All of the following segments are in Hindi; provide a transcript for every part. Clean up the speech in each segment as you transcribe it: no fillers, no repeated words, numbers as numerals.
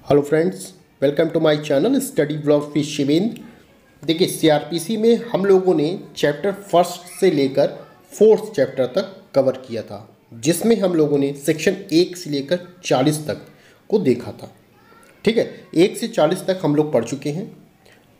Hello friends, welcome to my channel study blog with Shivendra. देखिए, सीआरपीसी में हम लोगों ने चैप्टर फर्स्ट से लेकर फोर्थ चैप्टर तक कवर किया था, जिसमें हम लोगों ने सेक्शन 1 से लेकर 40 तक को देखा था। ठीक है, 1 से 40 तक हम लोग पढ़ चुके हैं।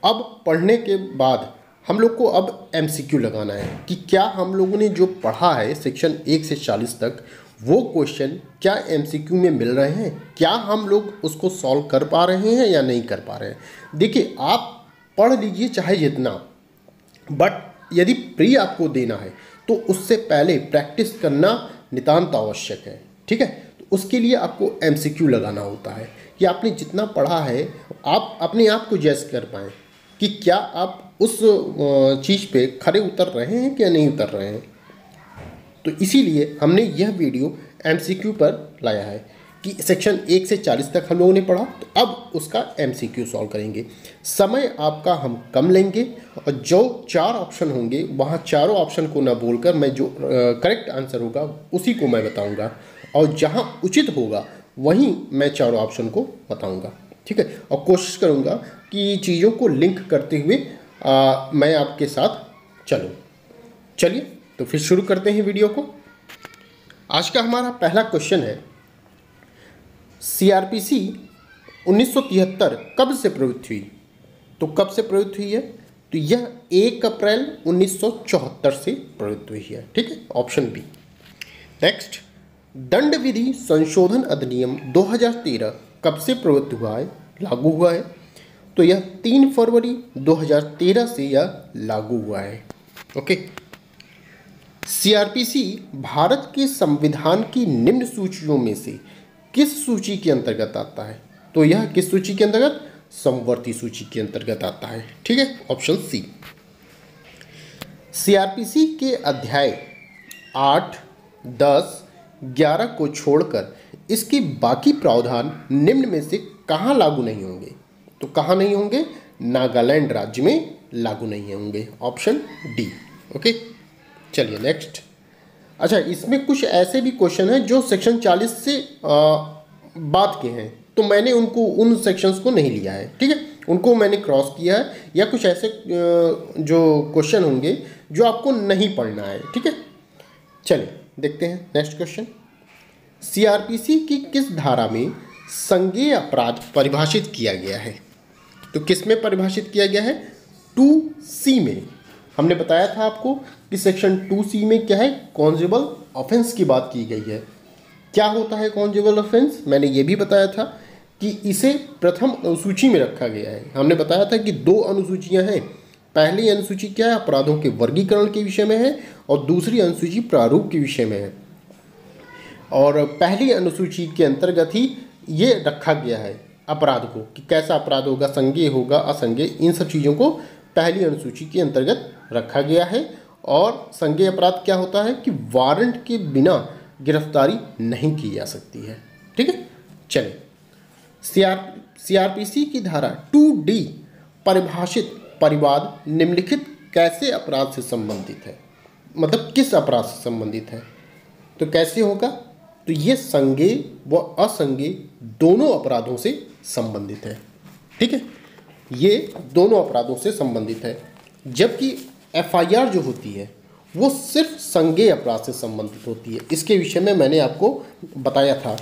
अब पढ़ने के बाद हम लोग को अब एमसीक्यू लगाना है कि क्या हम लोगों ने जो पढ़ा है सेक्शन 1 से 40 तक वो क्वेश्चन क्या एमसीक्यू में मिल रहे हैं, क्या हम लोग उसको सॉल्व कर पा रहे हैं या नहीं कर पा रहे हैं। देखिए, आप पढ़ लीजिए चाहे जितना, बट यदि प्री आपको देना है तो उससे पहले प्रैक्टिस करना नितांत आवश्यक है। ठीक है, तो उसके लिए आपको एमसीक्यू लगाना होता है कि आपने जितना पढ़ा है आप अपने आप को जज कर पाएँ कि क्या आप उस चीज़ पे खरे उतर रहे हैं क्या नहीं उतर रहे हैं। तो इसीलिए हमने यह वीडियो एमसीक्यू पर लाया है कि सेक्शन 1 से 40 तक हम लोगों ने पढ़ा, तो अब उसका एमसीक्यू सॉल्व करेंगे। समय आपका हम कम लेंगे और जो 4 ऑप्शन होंगे वहाँ चारों ऑप्शन को ना बोलकर मैं जो करेक्ट आंसर होगा उसी को मैं बताऊंगा, और जहाँ उचित होगा वहीं मैं चारों ऑप्शन को बताऊंगा। ठीक है, और कोशिश करूँगा कि चीज़ों को लिंक करते हुए मैं आपके साथ चलूँ। चलिए तो फिर शुरू करते हैं वीडियो को। आज का हमारा पहला क्वेश्चन है, सीआरपीसी 1973 कब से प्रवृत्त हुई। तो कब से प्रवृत्त हुई है, तो यह 1 अप्रैल 1974 से प्रवृत्त हुई है। ठीक है, ऑप्शन बी। नेक्स्ट, दंड विधि संशोधन अधिनियम 2013 कब से प्रवृत्त हुआ है, लागू हुआ है। तो यह 3 फरवरी 2013 से यह लागू हुआ है। ओके, सीआरपीसी भारत के संविधान की निम्न सूचियों में से किस सूची के अंतर्गत आता है। तो यह किस सूची के अंतर्गत, समवर्ती सूची के अंतर्गत आता है। ठीक है, ऑप्शन सी। सीआरपीसी के अध्याय 8, 10, 11 को छोड़कर इसके बाकी प्रावधान निम्न में से कहाँ लागू नहीं होंगे। तो कहाँ नहीं होंगे, नागालैंड राज्य में लागू नहीं होंगे। Option D. ओके, चलिए नेक्स्ट। अच्छा, इसमें कुछ ऐसे भी क्वेश्चन हैं जो सेक्शन 40 से बाद के हैं, तो मैंने उन सेक्शंस को नहीं लिया है। ठीक है, उनको मैंने क्रॉस किया है, या कुछ ऐसे जो क्वेश्चन होंगे जो आपको नहीं पढ़ना है। ठीक है, चलिए देखते हैं नेक्स्ट क्वेश्चन। सीआरपीसी की किस धारा में संज्ञेय अपराध परिभाषित किया गया है। तो किस में परिभाषित किया गया है, 2C में। हमने बताया था आपको कि सेक्शन 2C में क्या है, कॉन्जुगल ऑफेंस की बात की गई है। क्या होता है कॉन्जुगल ऑफेंस, मैंने ये भी बताया था कि इसे प्रथम अनुसूची में रखा गया है। हमने बताया था कि 2 अनुसूचियां हैं। पहली अनुसूची क्या है, अपराधों के वर्गीकरण के विषय में है, और दूसरी अनुसूची प्रारूप के विषय में है। और पहली अनुसूची के अंतर्गत ही ये रखा गया है अपराध को, कि कैसा अपराध होगा, संज्ञेय होगा, असंज्ञेय, इन सब चीज़ों को पहली अनुसूची के अंतर्गत रखा गया है। और संज्ञेय अपराध क्या होता है कि वारंट के बिना गिरफ्तारी नहीं की जा सकती है। ठीक है, चलिए। सीआरपीसी की धारा 2D परिभाषित परिवाद निम्नलिखित कैसे अपराध से संबंधित है, मतलब किस अपराध से संबंधित है। तो कैसे होगा, तो ये संज्ञेय व असंज्ञेय दोनों अपराधों से संबंधित है। ठीक है, ये दोनों अपराधों से संबंधित है, जबकि एफआईआर जो होती है वो सिर्फ संज्ञेय अपराध से संबंधित होती है। इसके विषय में मैंने आपको बताया था,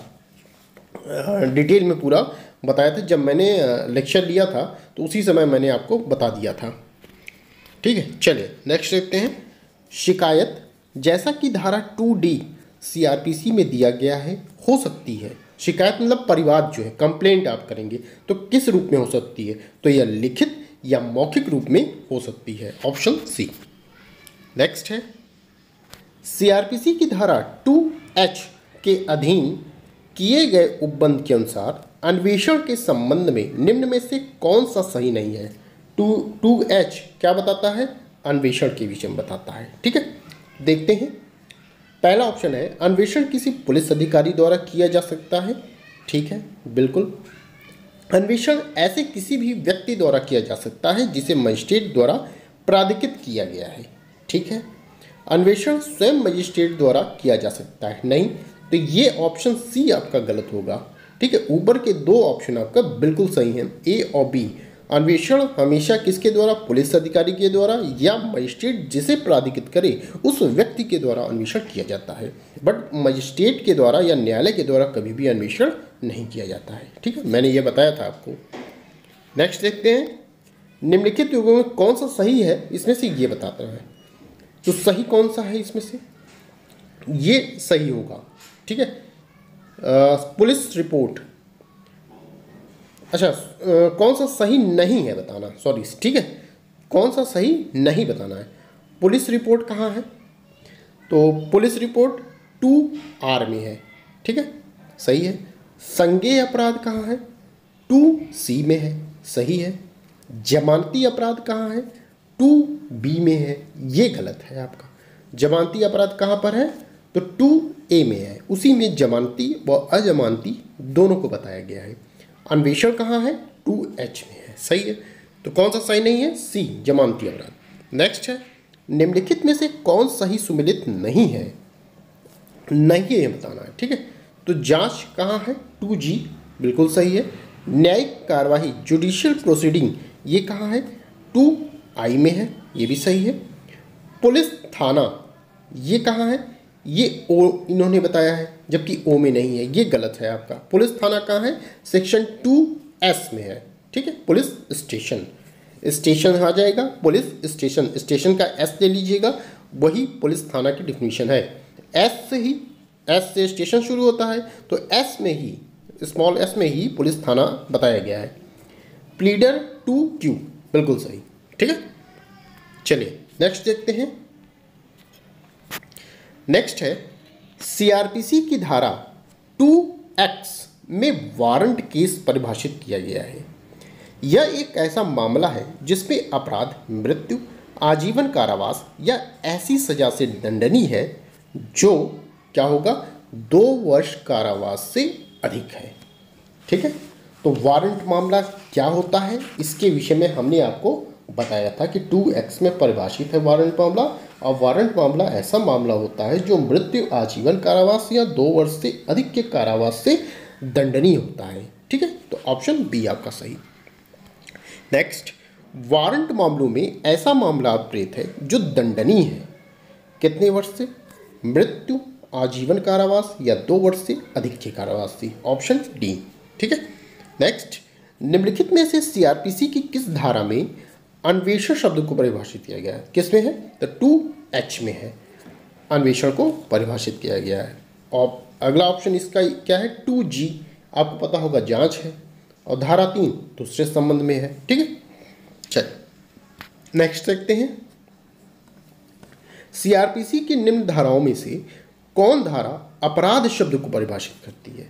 डिटेल में पूरा बताया था। जब मैंने लेक्चर लिया था तो उसी समय मैंने आपको बता दिया था। ठीक है, चलिए नेक्स्ट देखते हैं। शिकायत जैसा कि धारा 2D सीआरपीसी में दिया गया है हो सकती है। शिकायत मतलब परिवाद जो है, कंप्लेंट आप करेंगे तो किस रूप में हो सकती है, तो यह लिखित या मौखिक रूप में हो सकती है। Option C. नेक्स्ट है, सीआरपीसी की धारा 2H के अधीन किए गए उपबंध के अनुसार अन्वेषण के संबंध में निम्न में से कौन सा सही नहीं है। 2H क्या बताता है, अन्वेषण के विषय में बताता है। ठीक है, देखते हैं। पहला ऑप्शन है, अन्वेषण किसी पुलिस अधिकारी द्वारा किया जा सकता है। ठीक है, बिल्कुल। अन्वेषण ऐसे किसी भी व्यक्ति द्वारा किया जा सकता है जिसे मजिस्ट्रेट द्वारा प्राधिकृत किया गया है। ठीक है, अन्वेषण स्वयं मजिस्ट्रेट द्वारा किया जा सकता है, नहीं। तो ये ऑप्शन सी आपका गलत होगा। ठीक है, ऊपर के दो ऑप्शन आपका बिल्कुल सही है, ए और बी। अन्वेषण हमेशा किसके द्वारा, पुलिस अधिकारी के द्वारा या मजिस्ट्रेट जिसे प्राधिकृत करे उस व्यक्ति के द्वारा अन्वेषण किया जाता है, बट मजिस्ट्रेट के द्वारा या न्यायालय के द्वारा कभी भी अन्वेषण नहीं किया जाता है। ठीक है, मैंने ये बताया था आपको। नेक्स्ट देखते हैं, निम्नलिखित युगों में कौन सा सही है, इसमें से ये बताते हैं। तो सही कौन सा है इसमें से, ये सही होगा। ठीक है, पुलिस रिपोर्ट, अच्छा कौन सा सही नहीं है बताना, सॉरी, ठीक है, कौन सा सही नहीं बताना है। पुलिस रिपोर्ट कहाँ है, तो पुलिस रिपोर्ट 2R में है। ठीक है, सही है। संज्ञेय अपराध कहाँ है, 2C में है, सही है। जमानती अपराध कहाँ है, 2B में है, ये गलत है आपका। जमानती अपराध कहाँ पर है, तो 2A में है, उसी में जमानती व अजमानती दोनों को बताया गया है। अन्वेषण कहाँ है, 2H में है, सही है। तो कौन सा सही नहीं है, C, जमानती अपराध। नेक्स्ट है, निम्नलिखित में से कौन सही सुमिलित नहीं है, नहीं है बताना है। ठीक है, तो जांच कहाँ है, 2G, बिल्कुल सही है। न्यायिक कार्यवाही, जुडिशियल प्रोसीडिंग, ये कहाँ है, 2I में है, ये भी सही है। पुलिस थाना, ये कहाँ है, ये O इन्होंने बताया है, जबकि O में नहीं है, ये गलत है आपका। पुलिस थाना कहाँ है, सेक्शन 2S में है। ठीक है, पुलिस स्टेशन, स्टेशन आ जाएगा, पुलिस स्टेशन, स्टेशन का S ले लीजिएगा, वही पुलिस थाना की डिफिनीशन है। S से स्टेशन शुरू होता है, तो S में ही, स्मॉल s में ही पुलिस थाना बताया गया है। प्लीडर 2Q, बिल्कुल सही। ठीक है, चलिए नेक्स्ट देखते हैं। नेक्स्ट है, CRPC की धारा 2X में वारंट केस परिभाषित किया गया है। यह एक ऐसा मामला है जिसमें अपराध मृत्यु, आजीवन कारावास या ऐसी सजा से दंडनीय है जो क्या होगा, 2 वर्ष कारावास से अधिक है। ठीक है, तो वारंट मामला क्या होता है, इसके विषय में हमने आपको बताया था कि 2X में परिभाषित है वारंट मामला। और वारंट मामला ऐसा मामला होता है जो मृत्यु, आजीवन कारावास या 2 वर्ष से अधिक के कारावास से दंडनीय होता है। ठीक है, तो ऑप्शन बी आपका सही। नेक्स्ट, वारंट मामलों में ऐसा मामला प्रेत है जो दंडनीय है, कितने वर्ष से, मृत्यु, आजीवन कारावास या 2 वर्ष से अधिक के कारावास से, ऑप्शन डी। ठीक है, नेक्स्ट, निम्नलिखित में से CRPC की किस धारा में अन्वेषण शब्द को परिभाषित किया गया है, किस में है, तो 2H में है, अन्वेषण को परिभाषित किया गया है। और अगला ऑप्शन इसका क्या है, 2G, आपको पता होगा जांच है, और धारा 3 दूसरे संबंध में है। ठीक है, चलिए नेक्स्ट देखते हैं। CRPC की निम्न धाराओं में से कौन धारा अपराध शब्द को परिभाषित करती है,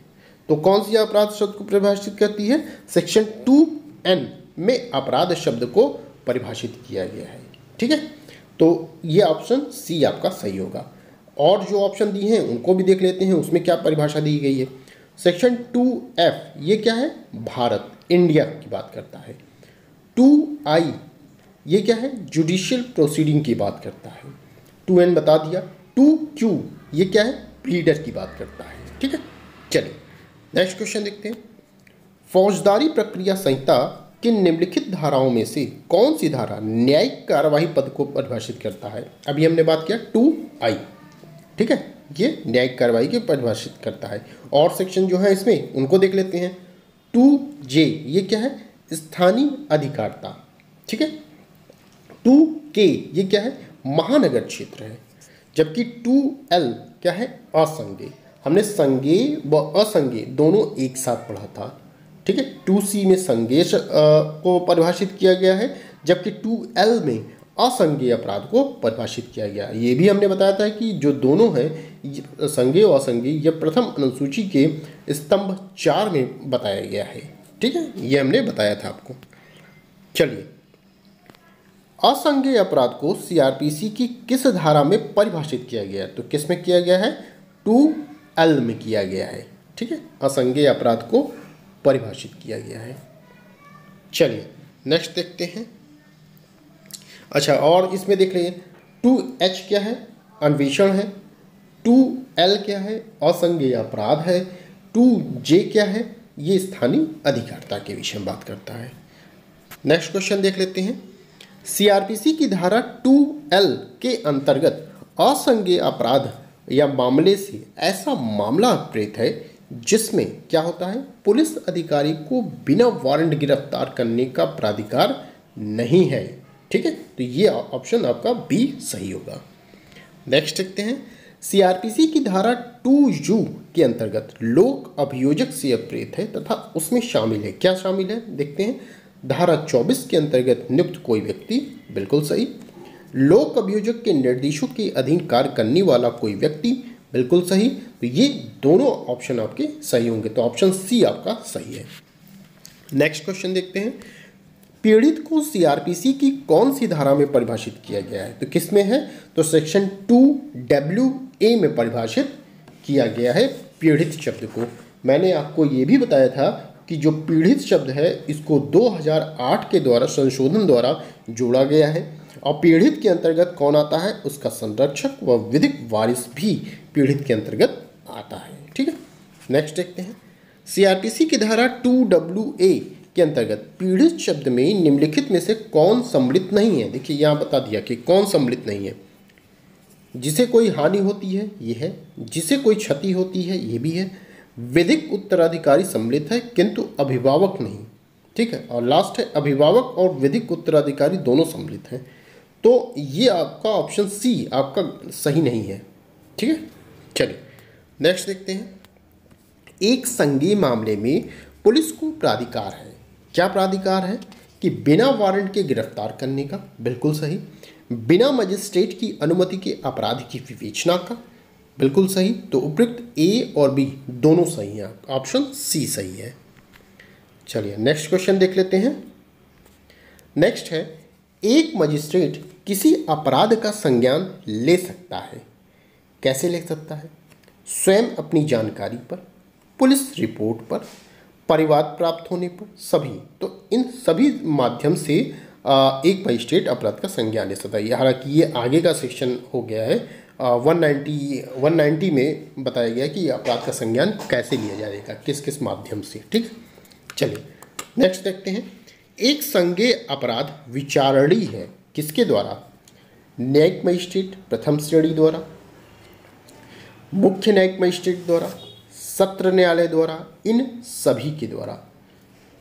तो कौन सी अपराध शब्द को परिभाषित करती है, सेक्शन 2N में अपराध शब्द को परिभाषित किया गया है। ठीक है, तो ये ऑप्शन सी आपका सही होगा। और जो ऑप्शन दिए हैं उनको भी देख लेते हैं, उसमें क्या परिभाषा दी गई है। सेक्शन 2F, ये क्या है, भारत, इंडिया की बात करता है। 2I, ये क्या है, जुडिशियल प्रोसीडिंग की बात करता है। 2N बता दिया। 2Q, ये क्या है, प्लीडर की बात करता है। ठीक है, चलिए नेक्स्ट क्वेश्चन देखते हैं। फौजदारी प्रक्रिया संहिता कि निम्नलिखित धाराओं में से कौन सी धारा न्यायिक कार्यवाही पद को परिभाषित करता है। अभी हमने बात किया 2I, ठीक है, ये न्यायिक कार्यवाही को परिभाषित करता है। और सेक्शन जो है इसमें उनको देख लेते हैं। 2J, ये क्या है, स्थानीय अधिकारिता, ठीक है। 2K, ये क्या है, महानगर क्षेत्र है। जबकि 2L क्या है, असंज्ञेय। हमने संज्ञेय व असंज्ञेय दोनों एक साथ पढ़ा था, ठीक है। 2C में संज्ञेय को परिभाषित किया गया है, जबकि 2L में असंज्ञेय अपराध को परिभाषित किया गया। ये भी हमने बताया था कि जो दोनों हैं संज्ञेय और असंज्ञेय, यह प्रथम अनुसूची के स्तंभ 4 में बताया गया है, ठीक है, ये हमने बताया था आपको। चलिए, असंज्ञेय अपराध को CRPC की किस धारा में परिभाषित किया गया है, तो किस में किया गया है, 2L में किया गया है, ठीक है, असंज्ञेय अपराध को परिभाषित किया गया है। चलिए नेक्स्ट देखते हैं। अच्छा, और इसमें देख लीजिए 2H क्या है, अन्वेषण है। 2L क्या है, असंज्ञेय अपराध है। 2J क्या है, ये स्थानीय अधिकारिता के विषय में बात करता है। नेक्स्ट क्वेश्चन देख लेते हैं। सीआरपीसी की धारा 2L के अंतर्गत असंज्ञेय अपराध या मामले से ऐसा मामला प्रेरित है जिसमें क्या होता है, पुलिस अधिकारी को बिना वारंट गिरफ्तार करने का प्राधिकार नहीं है। ठीक है, तो ये ऑप्शन आपका बी सही होगा। नेक्स्ट देखते हैं। सीआरपीसी की धारा 2U के अंतर्गत लोक अभियोजक से प्रेरित है तथा उसमें शामिल है, क्या शामिल है देखते हैं। धारा 24 के अंतर्गत नियुक्त कोई व्यक्ति, बिल्कुल सही। लोक अभियोजक के निर्देशों के अधीन कार्य करने वाला कोई व्यक्ति, बिल्कुल सही। तो ये दोनों ऑप्शन आपके सही होंगे, तो ऑप्शन सी आपका सही है। नेक्स्ट क्वेश्चन देखते हैं। पीड़ित को सीआरपीसी की कौन सी धारा में परिभाषित किया गया है, तो किस में है, तो सेक्शन 2WA में परिभाषित किया गया है पीड़ित शब्द को। मैंने आपको ये भी बताया था कि जो पीड़ित शब्द है इसको 2008 के द्वारा संशोधन द्वारा जोड़ा गया है और पीड़ित के अंतर्गत कौन आता है, उसका संरक्षक व विधिक वारिस भी पीड़ित के अंतर्गत आता है। ठीक है, नेक्स्ट देखते हैं। सीआरपीसी की धारा 2WA के अंतर्गत पीड़ित शब्द में निम्नलिखित में से कौन सम्मिलित नहीं है। देखिए यहाँ बता दिया कि कौन सम्मिलित नहीं है। जिसे कोई हानि होती है ये है, जिसे कोई क्षति होती है ये भी है, विधिक उत्तराधिकारी सम्मिलित है किंतु अभिभावक नहीं। ठीक है, और लास्ट है अभिभावक और विधिक उत्तराधिकारी दोनों सम्मिलित हैं, तो ये आपका ऑप्शन सी आपका सही नहीं है। ठीक है, चलिए नेक्स्ट देखते हैं। एक संज्ञेय मामले में पुलिस को प्राधिकार है, क्या प्राधिकार है कि बिना वारंट के गिरफ्तार करने का, बिल्कुल सही। बिना मजिस्ट्रेट की अनुमति के अपराध की विवेचना का, बिल्कुल सही। तो उपयुक्त ए और बी दोनों सही हैं, ऑप्शन सी सही है। चलिए नेक्स्ट क्वेश्चन देख लेते हैं। नेक्स्ट है, एक मजिस्ट्रेट किसी अपराध का संज्ञान ले सकता है, कैसे ले सकता है, स्वयं अपनी जानकारी पर, पुलिस रिपोर्ट पर, परिवाद प्राप्त होने पर, सभी। तो इन सभी माध्यम से एक मजिस्ट्रेट अपराध का संज्ञान ले सकता है। हालांकि ये आगे का सेक्शन हो गया है, 190 में बताया गया कि अपराध का संज्ञान कैसे लिया जाएगा, किस किस माध्यम से। ठीक, चलिए नेक्स्ट देखते हैं। एक संज्ञेय अपराध विचारणीय है किसके द्वारा, न्यायिक मजिस्ट्रेट प्रथम श्रेणी द्वारा, मुख्य न्यायिक मजिस्ट्रेट द्वारा, सत्र न्यायालय द्वारा, इन सभी के द्वारा।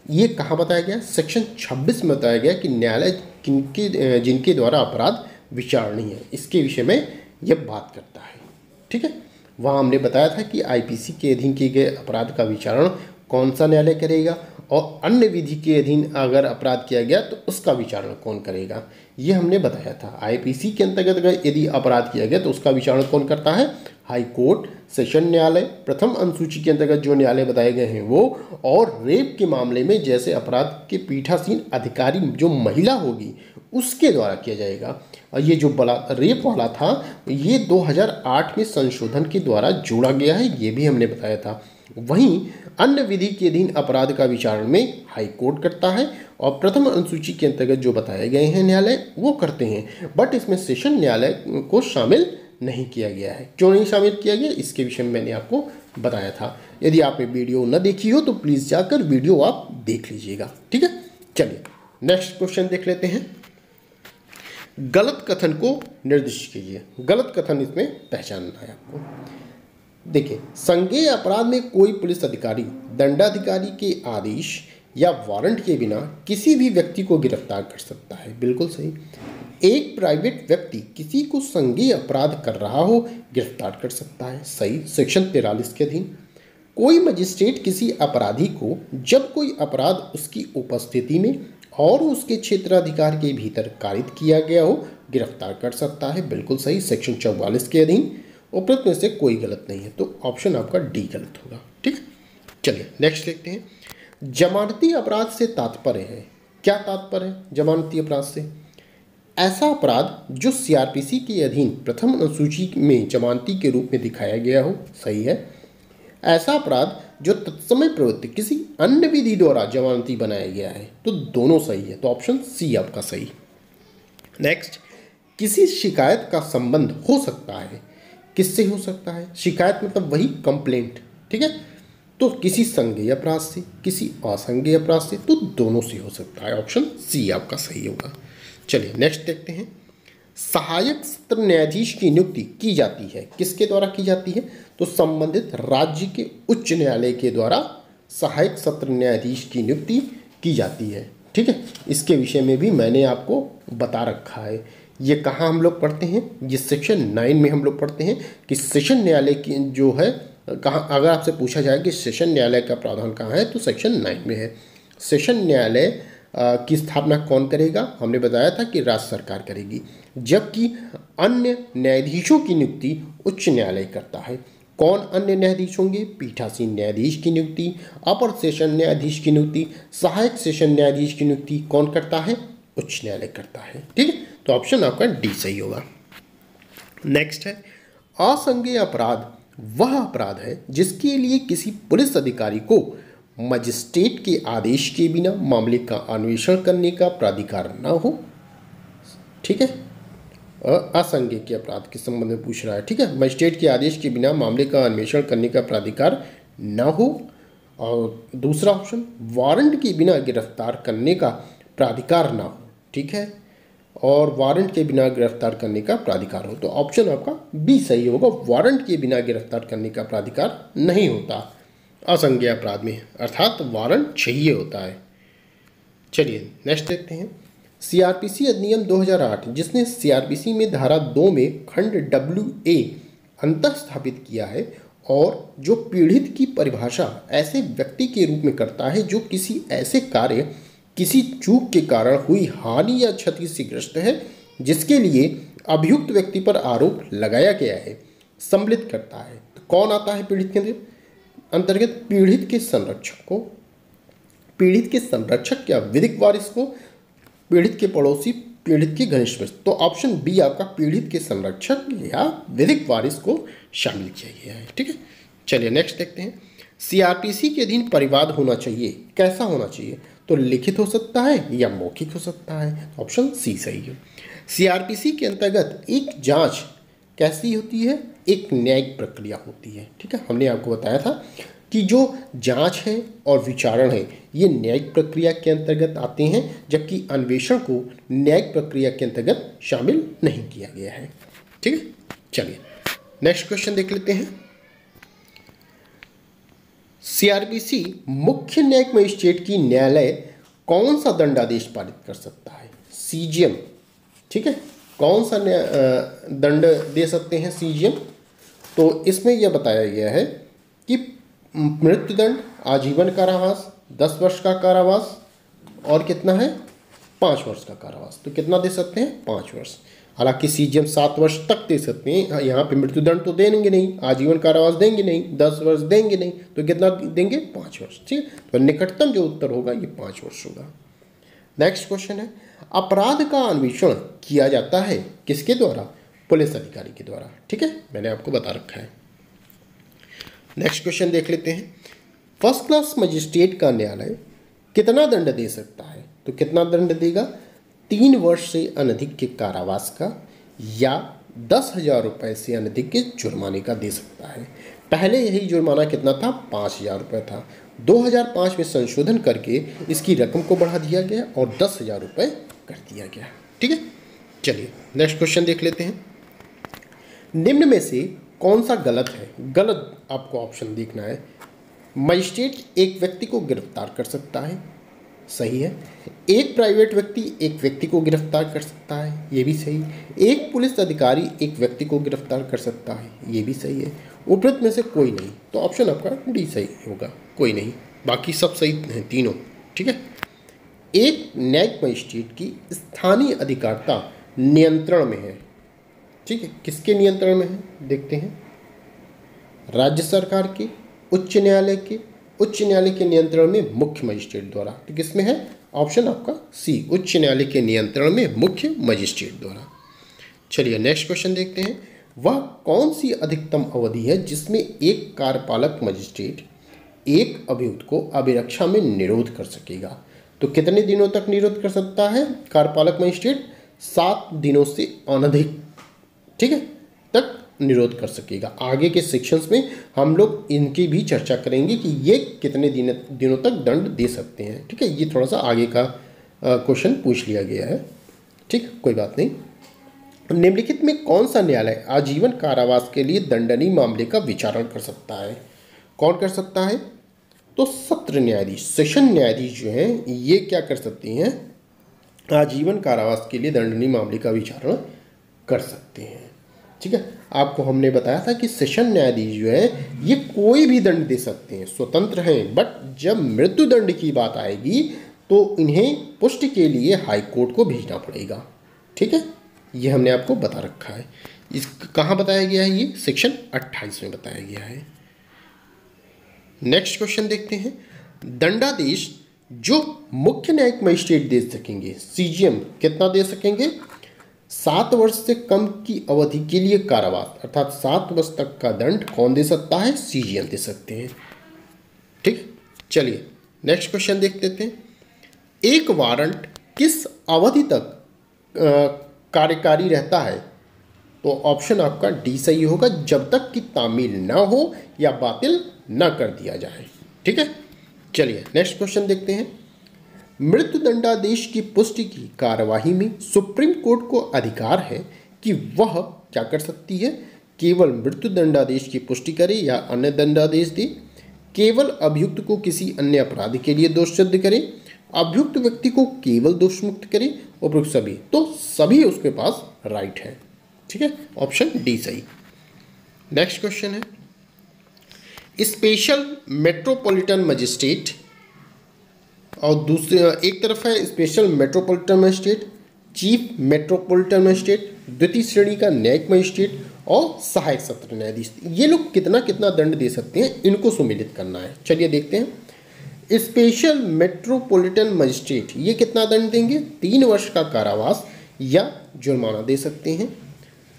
ये कहाँ बताया गया, सेक्शन 26 में बताया गया कि न्यायालय जिनके द्वारा अपराध विचारणीय है, इसके विषय में यह बात करता है। ठीक है, वहाँ हमने बताया था कि आईपीसी के अधीन किए गए अपराध का विचारण कौन सा न्यायालय करेगा और अन्य विधि के अधीन अगर अपराध किया गया तो उसका विचारण कौन करेगा, ये हमने बताया था। आईपीसी के अंतर्गत अगर यदि अपराध किया गया तो उसका विचारण कौन करता है, हाई कोर्ट, सेशन न्यायालय, प्रथम अनुसूची के अंतर्गत जो न्यायालय बताए गए हैं वो, और रेप के मामले में जैसे अपराध के पीठासीन अधिकारी जो महिला होगी उसके द्वारा किया जाएगा। और ये जो बड़ा रेप वाला था ये 2008 में संशोधन के द्वारा जोड़ा गया है, ये भी हमने बताया था। वहीं अन्य विधि के अधीन अपराध का विचारण में हाई कोर्ट करता है और प्रथम अनुसूची के अंतर्गत जो बताए गए हैं न्यायालय वो करते हैं, बट इसमें सेशन न्यायालय को शामिल नहीं किया गया है। क्यों नहीं शामिल किया गया, इसके विषय में मैंने आपको बताया था। यदि आपने वीडियो न देखी हो तो प्लीज़ जाकर वीडियो आप देख लीजिएगा। ठीक है, चलिए नेक्स्ट क्वेश्चन देख लेते हैं। गलत कथन को निर्दिष्ट कीजिए। गलत कथन इसमें पहचानना है आपको। देखिए, संज्ञेय अपराध में कोई पुलिस अधिकारी दंडाधिकारी के आदेश या वारंट के बिना किसी भी व्यक्ति को गिरफ्तार कर सकता है, बिल्कुल सही। एक प्राइवेट व्यक्ति किसी को संज्ञेय अपराध कर रहा हो गिरफ्तार कर सकता है, सही, सेक्शन 43 के अधीन। कोई मजिस्ट्रेट किसी अपराधी को जब कोई अपराध उसकी उपस्थिति में और उसके क्षेत्राधिकार के भीतर कारित किया गया हो गिरफ्तार कर सकता है, बिल्कुल सही, सेक्शन 44 के अधीन। उपरोक्त में से कोई गलत नहीं है, तो ऑप्शन आपका डी गलत होगा। ठीक, चलिए नेक्स्ट देखते हैं। जमानती अपराध से तात्पर्य है, क्या तात्पर्य है जमानती अपराध से, ऐसा अपराध जो सीआरपीसी के अधीन प्रथम अनुसूची में जमानती के रूप में दिखाया गया हो, सही है। ऐसा अपराध जो तत्समय प्रवृत्ति किसी अन्य विधि द्वारा जमानती बनाया गया है, तो दोनों सही है, तो ऑप्शन सी आपका सही। नेक्स्ट, किसी शिकायत का संबंध हो सकता है, किससे हो सकता है, शिकायत मतलब वही कंप्लेंट। ठीक है, तो किसी संज्ञेय अपराध से, किसी असंज्ञेय अपराध से, तो दोनों से हो सकता है। ऑप्शन सी आपका सही होगा। चलिए नेक्स्ट देखते हैं। सहायक सत्र न्यायाधीश की नियुक्ति की जाती है, किसके द्वारा की जाती है? तो संबंधित राज्य के उच्च न्यायालय के द्वारा सहायक सत्र न्यायाधीश की नियुक्ति की जाती है। ठीक है, इसके विषय में भी मैंने आपको बता रखा है। ये कहाँ हम लोग पढ़ते हैं? ये सेक्शन 9 में हम लोग पढ़ते हैं कि सेशन न्यायालय की जो है कहाँ, अगर आपसे पूछा जाए कि सेशन न्यायालय का प्रावधान कहाँ है, तो सेक्शन 9 में है। सेशन न्यायालय की स्थापना कौन करेगा? हमने बताया था कि राज्य सरकार करेगी, जबकि अन्य न्यायाधीशों की नियुक्ति उच्च न्यायालय करता है। कौन अन्य न्यायाधीश होंगे? पीठासीन न्यायाधीश की नियुक्ति, अपर सेशन न्यायाधीश की नियुक्ति, सहायक सेशन न्यायाधीश की नियुक्ति कौन करता है? उच्च न्यायालय करता है। ठीक है, तो ऑप्शन आपका डी सही होगा। नेक्स्ट है, असंज्ञेय अपराध वह अपराध है जिसके लिए किसी पुलिस अधिकारी को मजिस्ट्रेट के आदेश के बिना मामले का अन्वेषण करने का प्राधिकार न हो। ठीक है, असंज्ञेय के अपराध के संबंध में पूछ रहा है। ठीक है, मजिस्ट्रेट के आदेश के बिना मामले का अन्वेषण करने का प्राधिकार न हो। और दूसरा ऑप्शन, वारंट के बिना गिरफ्तार करने का प्राधिकार ना हो। ठीक है, और वारंट के बिना गिरफ्तार करने का प्राधिकार हो, तो ऑप्शन आपका बी सही होगा। वारंट के बिना गिरफ्तार करने का प्राधिकार नहीं होता असंज्ञेय अपराध में, अर्थात वारंट चाहिए होता है। चलिए नेक्स्ट देखते हैं। सीआरपीसी अधिनियम 2008 जिसने सीआरपीसी में धारा 2 में खंड WA अंतः स्थापित किया है और जो पीड़ित की परिभाषा ऐसे व्यक्ति के रूप में करता है जो किसी ऐसे कार्य, किसी चूक के कारण हुई हानि या क्षति से ग्रस्त है जिसके लिए अभियुक्त व्यक्ति पर आरोप लगाया गया है, सम्मिलित करता है। तो कौन आता है पीड़ित के अंतर्गत? पीड़ित के संरक्षक को, पीड़ित के संरक्षक या विधिक वारिस को, पीड़ित के पड़ोसी, पीड़ित के घनिष्ठ मित्र। तो ऑप्शन बी आपका पीड़ित के संरक्षक या विधिक वारिस को शामिल किया गया है। ठीक है, चलिए नेक्स्ट देखते हैं। सीआरपीसी के अधीन परिवाद होना चाहिए, कैसा होना चाहिए? तो लिखित हो सकता है या मौखिक हो सकता है, ऑप्शन सी सही है। सीआरपीसी के अंतर्गत एक जांच कैसी होती है? एक न्यायिक प्रक्रिया होती है। ठीक है, हमने आपको बताया था कि जो जांच है और विचारण है ये न्यायिक प्रक्रिया के अंतर्गत आते हैं, जबकि अन्वेषण को न्यायिक प्रक्रिया के अंतर्गत शामिल नहीं किया गया है। ठीक है, चलिए नेक्स्ट क्वेश्चन देख लेते हैं। सीआरपीसी मुख्य न्यायिक मजिस्ट्रेट की न्यायालय कौन सा दंडादेश पारित कर सकता है? सीजीएम। ठीक है, कौन सा दंड दे सकते हैं? सीजीएम। तो इसमें यह बताया गया है कि मृत्युदंड, आजीवन कारावास, 10 वर्ष का कारावास और कितना है? 5 वर्ष का कारावास। तो कितना दे सकते हैं? 5 वर्ष। हालांकि सीजीएम 7 वर्ष तक दे सकते हैं, यहाँ पे मृत्युदंड तो देंगे नहीं, आजीवन कारावास देंगे नहीं, 10 वर्ष देंगे नहीं, तो कितना देंगे? 5 वर्ष। ठीक है, तो निकटतम जो उत्तर होगा ये 5 वर्ष होगा। नेक्स्ट क्वेश्चन है, अपराध का अन्वेषण किया जाता है किसके द्वारा? पुलिस अधिकारी के द्वारा। ठीक है, मैंने आपको बता रखा है। नेक्स्ट क्वेश्चन देख लेते हैं। फर्स्ट क्लास मजिस्ट्रेट का न्यायालय कितना दंड दे सकता है? तो कितना दंड देगा? 3 वर्ष से अनधिक के कारावास का या 10,000 रुपये से अनधिक के जुर्माने का दे सकता है। पहले यही जुर्माना कितना था? 5,000 रुपये था। 2005 में संशोधन करके इसकी रकम को बढ़ा दिया गया और 10,000 रुपये कर दिया गया। ठीक है, चलिए नेक्स्ट क्वेश्चन देख लेते हैं। निम्न में से कौन सा गलत है? गलत आपको ऑप्शन देखना है। मजिस्ट्रेट एक व्यक्ति को गिरफ्तार कर सकता है, सही है। एक प्राइवेट व्यक्ति एक व्यक्ति को गिरफ्तार कर सकता है, ये भी सही। एक पुलिस अधिकारी एक व्यक्ति को गिरफ्तार कर सकता है, ये भी सही है। उपरोक्त में से कोई नहीं, तो ऑप्शन आपका डी सही होगा, कोई नहीं। बाकी सब सही हैं तीनों। ठीक है, एक न्यायिक मजिस्ट्रेट की स्थानीय अधिकारिता नियंत्रण में है। ठीक है, किसके नियंत्रण में है? देखते हैं। राज्य सरकार के, उच्च न्यायालय के, उच्च न्यायालय के नियंत्रण में मुख्य मजिस्ट्रेट द्वारा। तो किसमें है? ऑप्शन आपका सी, उच्च न्यायालय के नियंत्रण में मुख्य मजिस्ट्रेट द्वारा। चलिए नेक्स्ट क्वेश्चन देखते हैं। वह कौन सी अधिकतम अवधि है जिसमें एक कार्यपालक मजिस्ट्रेट एक अभियुक्त को अभिरक्षा में निरोध कर सकेगा? तो कितने दिनों तक निरोध कर सकता है कार्यपालक मजिस्ट्रेट? 7 दिनों से अनधिक, ठीक है, तक निरोध कर सकेगा। आगे के सेक्शंस में हम लोग इनकी भी चर्चा करेंगे कि ये कितने दिनों तक दंड दे सकते हैं। ठीक है, ये थोड़ा सा आगे का क्वेश्चन पूछ लिया गया है। ठीक, कोई बात नहीं। निम्नलिखित में कौन सा न्यायालय आजीवन कारावास के लिए दंडनीय मामले का विचारण कर सकता है? कौन कर सकता है? तो सत्र न्यायाधीश, सेशन न्यायाधीश जो हैं ये क्या कर सकती हैं? आजीवन कारावास के लिए दंडनीय मामले का विचारण कर सकते हैं। ठीक है, आपको हमने बताया था कि सेशन न्यायाधीश जो है ये कोई भी दंड दे सकते हैं, स्वतंत्र हैं, बट जब मृत्युदंड की बात आएगी तो इन्हें पुष्टि के लिए हाई कोर्ट को भेजना पड़ेगा। ठीक है, ये हमने आपको बता रखा है। इस कहाँ बताया गया है? ये सेक्शन 28 में बताया गया है। नेक्स्ट क्वेश्चन देखते हैं। दंडादेश जो मुख्य न्यायिक मजिस्ट्रेट दे सकेंगे, सीजीएम कितना दे सकेंगे? 7 वर्ष से कम की अवधि के लिए कारावास, अर्थात 7 वर्ष तक का दंड कौन दे सकता है? सीजीएम दे सकते हैं। ठीक, चलिए नेक्स्ट क्वेश्चन देख लेते हैं। एक वारंट किस अवधि तक कार्यकारी रहता है? तो ऑप्शन आपका डी सही होगा, जब तक कि तामील ना हो या बातिल ना कर दिया जाए। ठीक है, चलिए नेक्स्ट क्वेश्चन देखते हैं। मृत्युदंडादेश की पुष्टि की कार्यवाही में सुप्रीम कोर्ट को अधिकार है कि वह क्या कर सकती है? केवल मृत्युदंडादेश की पुष्टि करे या अन्य दंडादेश दे, केवल अभियुक्त को किसी अन्य अपराध के लिए दोष सिद्ध करे, अभियुक्त व्यक्ति को केवल दोष मुक्त करे, उपयुक्त सभी, तो सभी उसके पास राइट है। ठीक है, ऑप्शन डी सही। नेक्स्ट क्वेश्चन है। स्पेशल मेट्रोपॉलिटन मजिस्ट्रेट और दूसरे एक तरफ है special metropolitan magistrate, chief metropolitan magistrate, द्वितीय श्रेणी का न्यायिक मजिस्ट्रेट और सहायक सत्र न्यायाधीश। ये लोग कितना कितना दंड दे सकते हैं, इनको सुमेलित करना है। चलिए देखते हैं। स्पेशल मेट्रोपॉलिटन मजिस्ट्रेट ये कितना दंड देंगे? 3 वर्ष का कारावास या जुर्माना दे सकते हैं।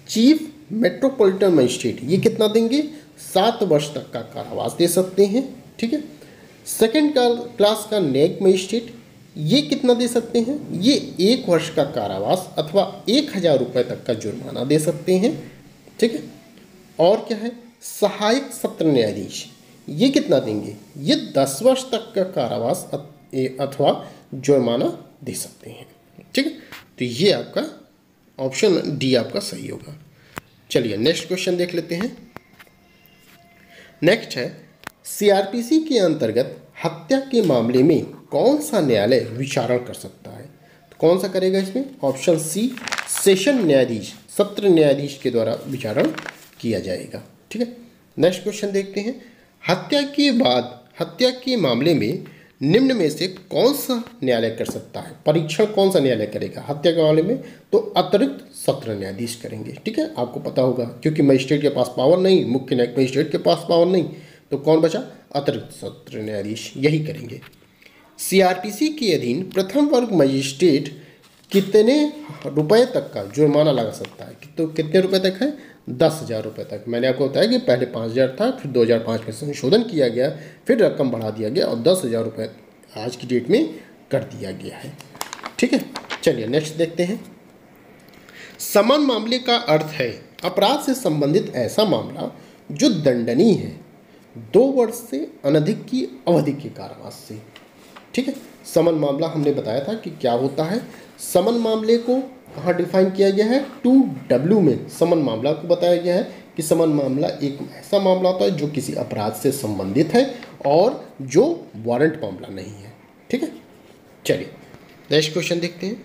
चीफ मेट्रोपॉलिटन मजिस्ट्रेट ये कितना देंगे? 7 वर्ष तक का कारावास दे सकते हैं। ठीक है। सेकेंड क्लास का न्यायिक मजिस्ट्रेट ये कितना दे सकते हैं? ये 1 वर्ष का कारावास अथवा 1000 रुपये तक का जुर्माना दे सकते हैं। ठीक है। और क्या है? सहायक सत्र न्यायाधीश ये कितना देंगे? ये 10 वर्ष तक का कारावास अथवा जुर्माना दे सकते हैं। ठीक है, तो ये आपका ऑप्शन डी आपका सही होगा। चलिए नेक्स्ट क्वेश्चन देख लेते हैं। नेक्स्ट है सीआरपीसी के अंतर्गत हत्या के मामले में कौन सा न्यायालय विचारण कर सकता है? तो कौन सा करेगा इसमें? ऑप्शन सी सेशन न्यायाधीश, सत्र न्यायाधीश के द्वारा विचारण किया जाएगा। ठीक है। नेक्स्ट क्वेश्चन देखते हैं। हत्या के बाद हत्या के मामले में निम्न में से कौन सा न्यायालय कर सकता है? परीक्षण कौन सा न्यायालय करेगा हत्या के मामले में? तो अतिरिक्त सत्र न्यायाधीश करेंगे। ठीक है, आपको पता होगा क्योंकि मजिस्ट्रेट के पास पावर नहीं, मुख्य न्यायिक मजिस्ट्रेट के पास पावर नहीं, तो कौन बचा? अतिरिक्त सत्र न्यायाधीश यही करेंगे। सीआरपीसी के अधीन प्रथम वर्ग मजिस्ट्रेट कितने रुपए तक का जुर्माना लगा सकता है? तो कितने रुपए तक है? 10,000 रुपये तक। मैंने आपको बताया कि पहले 5,000 था, फिर 2005 में संशोधन किया गया, फिर रकम बढ़ा दिया गया और 10,000 रुपये आज की डेट में कर दिया गया है। ठीक है, चलिए नेक्स्ट देखते हैं। समन मामले का अर्थ है अपराध से संबंधित ऐसा मामला जो दंडनीय है 2 वर्ष से अनधिक की अवधि के कारावास से। ठीक है, समन मामला हमने बताया था कि क्या होता है। समन मामले को कहाँ डिफाइन किया गया है? 2W में समन मामला को बताया गया है कि समन मामला एक ऐसा मामला होता है जो किसी अपराध से संबंधित है और जो वारंट मामला नहीं है। ठीक है, चलिए नेक्स्ट क्वेश्चन देखते हैं।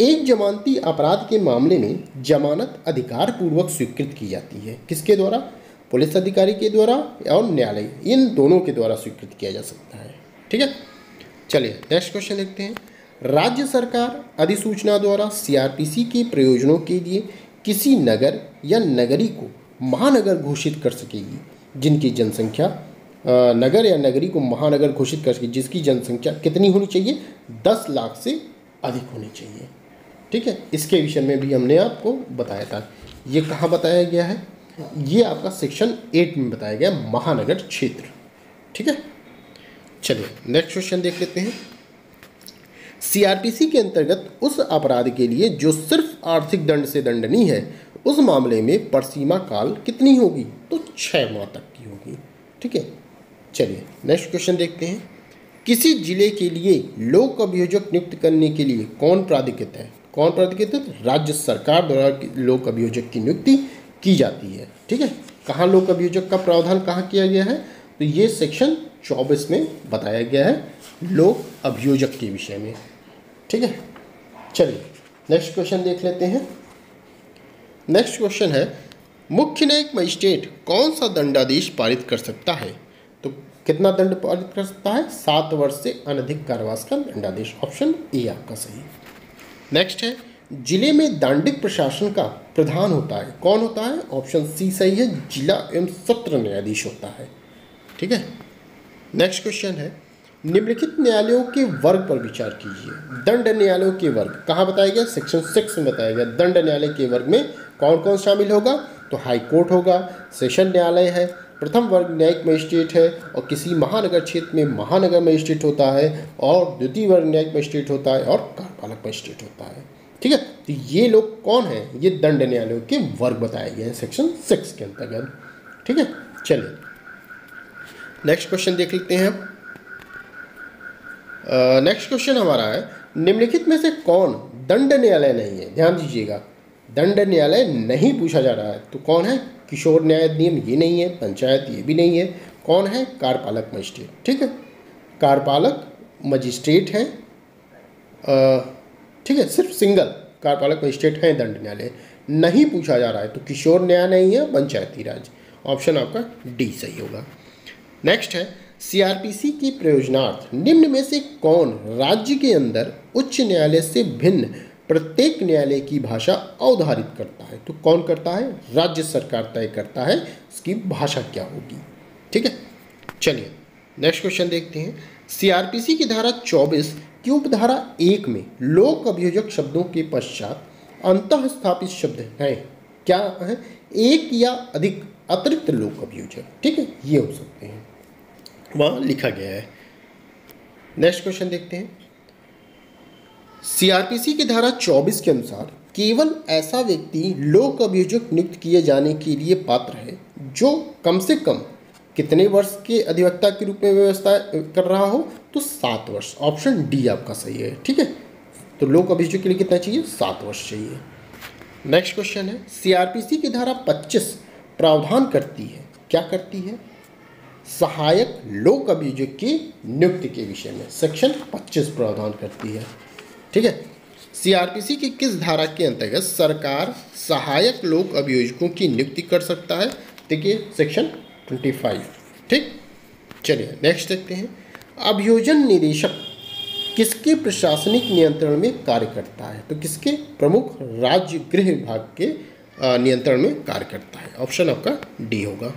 एक जमानती अपराध के मामले में जमानत अधिकार पूर्वक स्वीकृत की जाती है। किसके द्वारा? पुलिस अधिकारी के द्वारा और न्यायालय, इन दोनों के द्वारा स्वीकृत किया जा सकता है। ठीक है, चलिए नेक्स्ट क्वेश्चन देखते हैं। राज्य सरकार अधिसूचना द्वारा सीआरपीसी के प्रयोजनों के लिए किसी नगर या नगरी को महानगर घोषित कर सकेगी जिनकी जनसंख्या नगर या नगरी को महानगर घोषित कर सकेगी जिसकी जनसंख्या कितनी होनी चाहिए? 10 लाख से अधिक होनी चाहिए। ठीक है, इसके विषय में भी हमने आपको बताया था। ये कहाँ बताया गया है? ये आपका सेक्शन 8 में बताया गया, महानगर क्षेत्र। ठीक है, चलिए नेक्स्ट क्वेश्चन देख लेते हैं। सीआरपीसी के अंतर्गत उस अपराध के लिए जो सिर्फ आर्थिक दंड से दंडनीय है, उस मामले में परसीमा काल कितनी होगी? तो 6 माह तक की होगी। ठीक है, चलिए नेक्स्ट क्वेश्चन देखते हैं। किसी जिले के लिए लोक अभियोजक नियुक्त करने के लिए कौन प्राधिकृत है? कौन प्राधिकृत है? राज्य सरकार द्वारा लोक अभियोजक की नियुक्ति की जाती है। ठीक है, कहाँ लोक अभियोजक का प्रावधान कहाँ किया गया है? तो ये सेक्शन 24 में बताया गया है लोक अभियोजक के विषय में। ठीक है, चलिए नेक्स्ट क्वेश्चन देख लेते हैं। नेक्स्ट क्वेश्चन है, मुख्य न्यायिक मजिस्ट्रेट कौन सा दंडादेश पारित कर सकता है? तो कितना दंड पारित कर सकता है? 7 वर्ष से अनधिक कारावास का दंडादेश। ऑप्शन ए आपका सही। नेक्स्ट है, जिले में दांडिक प्रशासन का प्रधान होता है, कौन होता है? ऑप्शन सी सही है, जिला एवं सत्र न्यायाधीश होता है। ठीक है, नेक्स्ट क्वेश्चन है, निम्नलिखित न्यायालयों के वर्ग पर विचार कीजिए। दंड न्यायालयों के वर्ग कहाँ बताया गया? सेक्शन 6 में बताया गया। दंड न्यायालय के वर्ग में कौन कौन शामिल होगा? तो हाई कोर्ट होगा, सेशन न्यायालय है, प्रथम वर्ग न्यायिक मजिस्ट्रेट है, और किसी महानगर क्षेत्र में महानगर मजिस्ट्रेट होता है, और द्वितीय वर्ग न्यायिक मजिस्ट्रेट होता है, और कार्यपालक मजिस्ट्रेट होता है। ठीक है, तो ये लोग कौन हैं? ये दंड न्यायालयों के वर्ग बताए गए हैं सेक्शन 6 के अंतर्गत। ठीक है, चलिए नेक्स्ट क्वेश्चन देख लेते हैं। नेक्स्ट क्वेश्चन हमारा है, निम्नलिखित में से कौन दंड न्यायालय नहीं है? ध्यान दीजिएगा, दंड न्यायालय नहीं पूछा जा रहा है। तो कौन है? किशोर न्याय अधिनियम ये नहीं है, पंचायत ये भी नहीं है। कौन है? कार्यपालक मजिस्ट्रेट। ठीक है, कार्यपालक मजिस्ट्रेट हैं। ठीक है, सिर्फ सिंगल कार्यपालक मजिस्ट्रेट हैं दंड न्यायालय, नहीं पूछा जा रहा है। तो किशोर न्याय नहीं है, पंचायती राज। ऑप्शन आपका डी सही होगा। नेक्स्ट है, सीआरपीसी की प्रयोजनार्थ निम्न में से कौन राज्य के अंदर उच्च न्यायालय से भिन्न प्रत्येक न्यायालय की भाषा अवधारित करता है? तो कौन करता है? राज्य सरकार तय करता है इसकी भाषा क्या होगी। ठीक है, चलिए नेक्स्ट क्वेश्चन देखते हैं। सीआरपीसी की धारा 24 की उपधारा 1 में लोक अभियोजक शब्दों के पश्चात अंतः स्थापित शब्द हैं, क्या है? एक या अधिक अतिरिक्त लोक अभियोजक। ठीक है, ये हो सकते हैं, वहाँ लिखा गया है। नेक्स्ट क्वेश्चन देखते हैं। सीआरपीसी की धारा 24 के अनुसार केवल ऐसा व्यक्ति लोक अभियोजक नियुक्त किए जाने के लिए पात्र है जो कम से कम कितने वर्ष के अधिवक्ता के रूप में व्यवस्था कर रहा हो? तो 7 वर्ष। ऑप्शन डी आपका सही है। ठीक है, तो लोक अभियोजक के लिए कितना चाहिए? 7 वर्ष चाहिए। नेक्स्ट क्वेश्चन है, सीआरपीसी की धारा 25 प्रावधान करती है, क्या करती है? सहायक लोक अभियोजक की नियुक्ति के विषय में सेक्शन 25 प्रावधान करती है। ठीक है, सीआरपीसी की किस धारा के अंतर्गत सरकार सहायक लोक अभियोजकों की नियुक्ति कर सकता है? देखिए सेक्शन 25। ठीक, चलिए नेक्स्ट देखते हैं। अभियोजन निदेशक किसके प्रशासनिक नियंत्रण में कार्य करता है? तो किसके? प्रमुख राज्य गृह विभाग के नियंत्रण में कार्य करता है। ऑप्शन आपका डी होगा।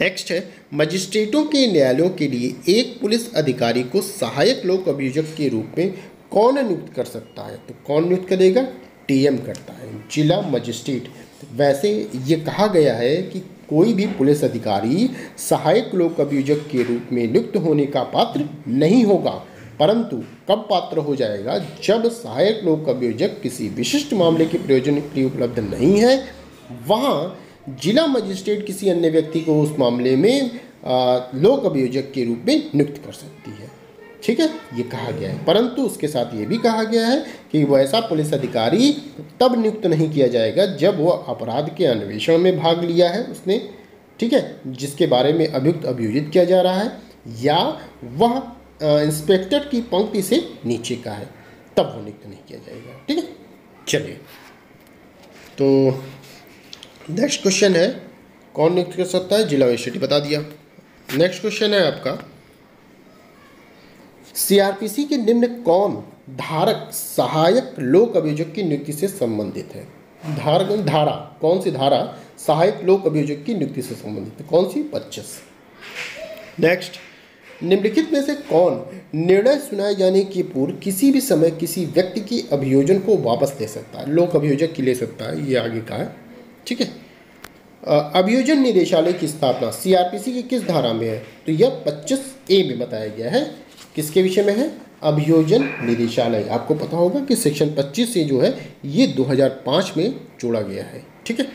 नेक्स्ट है, मजिस्ट्रेटों के न्यायालयों के लिए एक पुलिस अधिकारी को सहायक लोक अभियोजक के रूप में कौन नियुक्त कर सकता है? तो कौन नियुक्त करेगा? टीएम करता है, जिला मजिस्ट्रेट। वैसे ये कहा गया है कि कोई भी पुलिस अधिकारी सहायक लोक अभियोजक के रूप में नियुक्त होने का पात्र नहीं होगा, परंतु कब पात्र हो जाएगा? जब सहायक लोक अभियोजक किसी विशिष्ट मामले के प्रयोजन के लिए उपलब्ध नहीं है, वहाँ जिला मजिस्ट्रेट किसी अन्य व्यक्ति को उस मामले में लोक अभियोजक के रूप में नियुक्त कर सकती है। ठीक है, ये कहा गया है, परंतु उसके साथ ये भी कहा गया है कि वैसा पुलिस अधिकारी तब नियुक्त नहीं किया जाएगा जब वह अपराध के अन्वेषण में भाग लिया है उसने, ठीक है, जिसके बारे में अभियुक्त अभियोजित किया जा रहा है, या वह इंस्पेक्टर की पंक्ति से नीचे का है, तब वो नियुक्त नहीं किया जाएगा। ठीक है, चलिए तो नेक्स्ट क्वेश्चन है, कौन नियुक्त कर सकता है? जिला मजिस्ट्रेट बता दिया। नेक्स्ट क्वेश्चन है आपका, सीआरपीसी के निम्न कौन धारक सहायक लोक अभियोजक की नियुक्ति से संबंधित है? धारा कौन सी धारा सहायक लोक अभियोजक की नियुक्ति से संबंधित है? कौन सी? 25। नेक्स्ट, निम्नलिखित में से कौन निर्णय सुनाए जाने के पूर्व किसी भी समय किसी व्यक्ति की अभियोजन को वापस ले सकता है? लोक अभियोजक की ले सकता है, ये आगे का है। ठीक है, अभियोजन निदेशालय की स्थापना सीआरपीसी की किस धारा में है? तो यह 25A में बताया गया है किसके विषय में है? अभियोजन निदेशालय। आपको पता होगा कि सेक्शन 25 से जो है ये 2005 में जोड़ा गया है। ठीक है,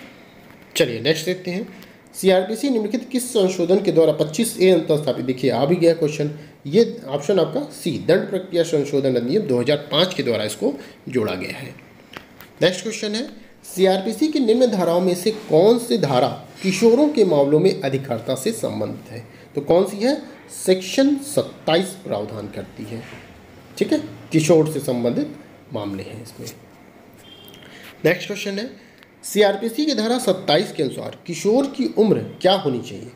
चलिए नेक्स्ट देखते हैं। सीआरपीसी निम्नलिखित किस संशोधन के द्वारा 25A अंतर्गत स्थापित? देखिए आ भी गया क्वेश्चन, ये ऑप्शन आपका सी, दंड प्रक्रिया संशोधन अधिनियम 2005 के द्वारा इसको जोड़ा गया है। नेक्स्ट क्वेश्चन है, सीआरपीसी की निम्न धाराओं में से कौन सी धारा किशोरों के मामलों में अधिकारिता से संबंधित है? तो कौन सी है? सेक्शन 27 प्रावधान करती है। ठीक है, किशोर से संबंधित मामले हैं इसमें। नेक्स्ट क्वेश्चन है, सीआरपीसी की धारा 27 के अनुसार किशोर की उम्र क्या होनी चाहिए?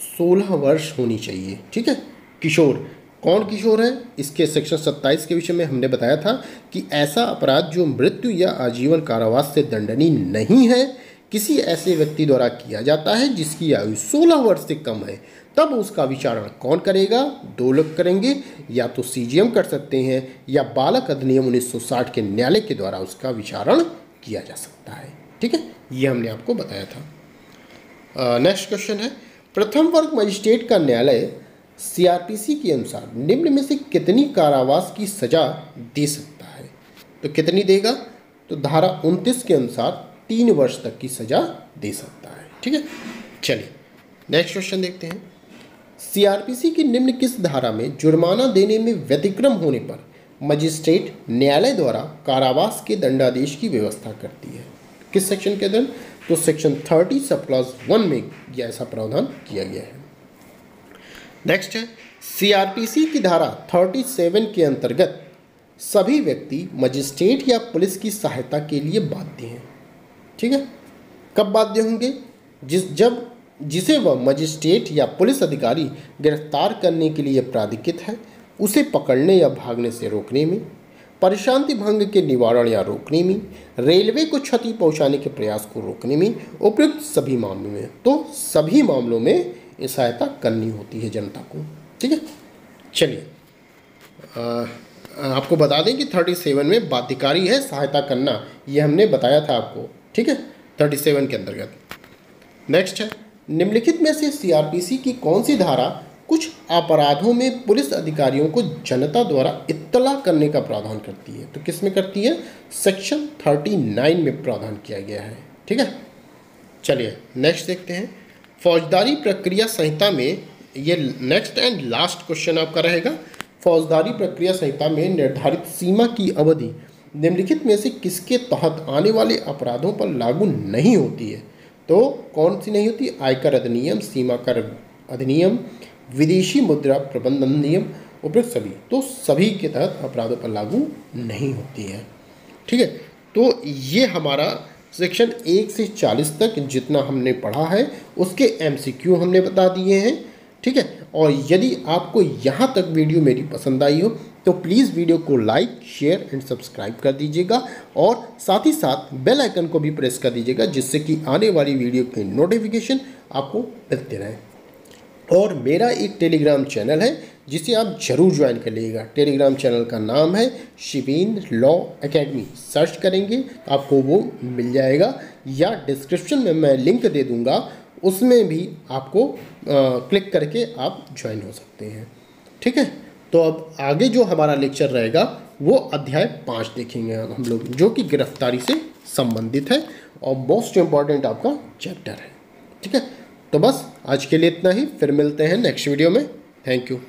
16 वर्ष होनी चाहिए। ठीक है, किशोर कौन किशोर है? इसके सेक्शन 27 के विषय में हमने बताया था कि ऐसा अपराध जो मृत्यु या आजीवन कारावास से दंडनीय नहीं है, किसी ऐसे व्यक्ति द्वारा किया जाता है जिसकी आयु 16 वर्ष से कम है, तब उसका विचारण कौन करेगा? 2 लोग करेंगे, या तो सीजीएम कर सकते हैं या बालक अधिनियम 1960 के न्यायालय के द्वारा उसका विचारण किया जा सकता है। ठीक है, ये हमने आपको बताया था। नेक्स्ट क्वेश्चन है, प्रथम वर्ग मजिस्ट्रेट का न्यायालय सीआरपीसी के अनुसार निम्न में से कितनी कारावास की सजा दे सकता है? तो कितनी देगा? तो धारा 29 के अनुसार 3 वर्ष तक की सजा दे सकता है। ठीक है, चलिए नेक्स्ट क्वेश्चन देखते हैं। सीआरपीसी की निम्न किस धारा में जुर्माना देने में व्यतिक्रम होने पर मजिस्ट्रेट न्यायालय द्वारा कारावास के दंडादेश की व्यवस्था करती है? किस सेक्शन के अंदर? तो सेक्शन 30 सब क्लॉज 1 में यह ऐसा प्रावधान किया गया है। नेक्स्ट है, सीआरपीसी की धारा 37 के अंतर्गत सभी व्यक्ति मजिस्ट्रेट या पुलिस की सहायता के लिए बाध्य हैं। ठीक है, कब बाध्य होंगे? जिसे वह मजिस्ट्रेट या पुलिस अधिकारी गिरफ्तार करने के लिए प्राधिकृत है, उसे पकड़ने या भागने से रोकने में, परिशांति भंग के निवारण या रोकने में, रेलवे को क्षति पहुंचाने के प्रयास को रोकने में, उपयुक्त सभी मामलों में। तो सभी मामलों में सहायता करनी होती है जनता को। ठीक है, चलिए आपको बता दें कि 37 में बाध्यकारी है सहायता करना, ये हमने बताया था आपको। ठीक है, 37 के अंतर्गत। नेक्स्ट है, निम्नलिखित में से सीआरपीसी की कौन सी धारा कुछ अपराधों में पुलिस अधिकारियों को जनता द्वारा इत्तला करने का प्रावधान करती है? तो किस में करती है? सेक्शन 39 में प्रावधान किया गया है। ठीक है, चलिए नेक्स्ट देखते हैं। फौजदारी प्रक्रिया संहिता में, ये नेक्स्ट एंड लास्ट क्वेश्चन आपका रहेगा। फौजदारी प्रक्रिया संहिता में निर्धारित सीमा की अवधि निम्नलिखित में से किसके तहत आने वाले अपराधों पर लागू नहीं होती है? तो कौन सी नहीं होती? आयकर अधिनियम, सीमा कर अधिनियम, विदेशी मुद्रा प्रबंधन नियम, उपयुक्त सभी। तो सभी के तहत अपराधों पर लागू नहीं होती है। ठीक है, तो ये हमारा सेक्शन 1 से 40 तक जितना हमने पढ़ा है उसके MCQ हमने बता दिए हैं। ठीक है, और यदि आपको यहाँ तक वीडियो मेरी पसंद आई हो तो प्लीज़ वीडियो को लाइक, शेयर एंड सब्सक्राइब कर दीजिएगा, और साथ ही साथ बेल आइकन को भी प्रेस कर दीजिएगा, जिससे कि आने वाली वीडियो की नोटिफिकेशन आपको मिलते रहे। और मेरा एक टेलीग्राम चैनल है जिसे आप ज़रूर ज्वाइन कर लीजिएगा। टेलीग्राम चैनल का नाम है शिवेंद्र लॉ एकेडमी। सर्च करेंगे आपको वो मिल जाएगा, या डिस्क्रिप्शन में मैं लिंक दे दूँगा, उसमें भी आपको क्लिक करके आप ज्वाइन हो सकते हैं। ठीक है, तो अब आगे जो हमारा लेक्चर रहेगा वो अध्याय 5 देखेंगे हम लोग, जो कि गिरफ्तारी से संबंधित है और मोस्ट इम्पॉर्टेंट आपका चैप्टर है। ठीक है, तो बस आज के लिए इतना ही, फिर मिलते हैं नेक्स्ट वीडियो में। Thank you.